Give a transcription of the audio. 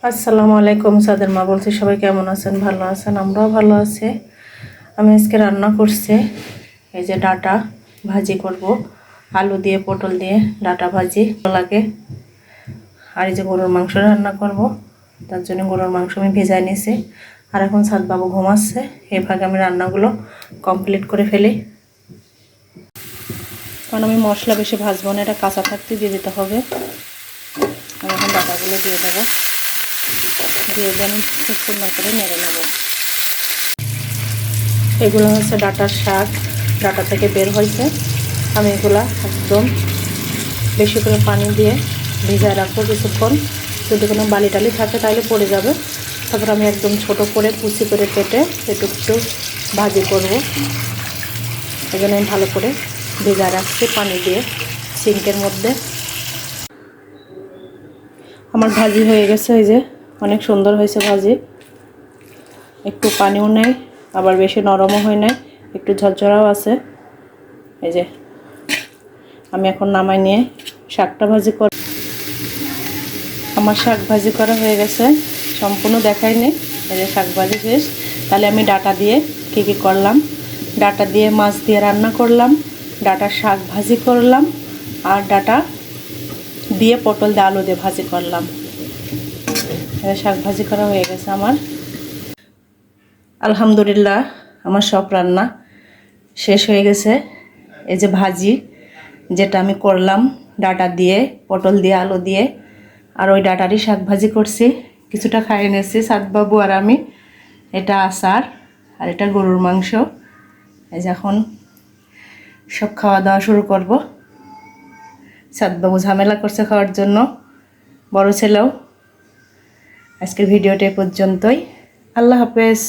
আসসালামু আলাইকুম। সাদের মা বলছি, সবাই কেমন আছেন? ভালো আছেন? আমরাও ভালো আছি। আমি আজকে রান্না করছি এই যে ডাটা ভাজি করব, আলু দিয়ে পটল দিয়ে ডাটা ভাজি লাগে। আর এই যে গরুর মাংস রান্না করব, তার জন্য গরুর মাংস আমি ভেজাই নিয়েছি। আর এখন সাদবাবু ঘুমাচ্ছে, এই ভাগে আমি রান্নাগুলো কমপ্লিট করে ফেলি। কারণ আমি মশলা বেশি ভাজবো না, এটা কাঁচা থাকতে দিয়ে দিতে হবে। আমি এখন ডাটাগুলো দিয়ে দেবো, দিয়ে দিয়ে আমি খুব সুন্দর করে নেড়ে নেব। এগুলো হচ্ছে ডাটার শাক, ডাটা থেকে বের হয়েছে। আমি এগুলা একদম বেশি করে পানি দিয়ে ভিজায় রাখবো কিছুক্ষণ। যদি কোনো বালি টালি থাকে তাহলে পড়ে যাবে। তারপর আমি একদম ছোট করে কুচি করে কেটে একটু একটু ভাজি করব। এই জন্য আমি ভালো করে ভিজায় রাখছি পানি দিয়ে সিঙ্কের মধ্যে। আমার ভাজি হয়ে গেছে, এই যে অনেক সুন্দর হয়েছে ভাজি। একটু পানিও নেই, আবার বেশি নরমও হয় নাই, একটু ঝরঝরাও আছে। এই যে আমি এখন নামাই নিয়ে শাকটা ভাজি কর। আমার শাক ভাজি করা হয়ে গেছে, সম্পূর্ণ দেখাইনি। এই যে শাক ভাজি শেষ। তাহলে আমি ডাটা দিয়ে কী করলাম, ডাটা দিয়ে মাছ দিয়ে রান্না করলাম, ডাটার শাক ভাজি করলাম, আর ডাটা দিয়ে পটল দিয়ে আলু দিয়ে ভাজি করলাম। শাক ভাজি করা হয়ে গেছে আমার। আলহামদুলিল্লাহ, আমার সব রান্না শেষ হয়ে গেছে। এই যে ভাজি যেটা আমি করলাম ডাটা দিয়ে পটল দিয়ে আলু দিয়ে, আর ওই ডাটারই শাক ভাজি করছি, কিছুটা খাইয়ে নিয়েছি সাদবাবু আর আমি। এটা আচার, আর এটা গরুর মাংস। এই যে এখন সব খাওয়া দাওয়া শুরু করব। সাদবাবু ঝামেলা করছে খাওয়ার জন্য, বড় ছেলেও। আজকের ভিডিওটা এ পর্যন্তই। আল্লাহ হাফেজ।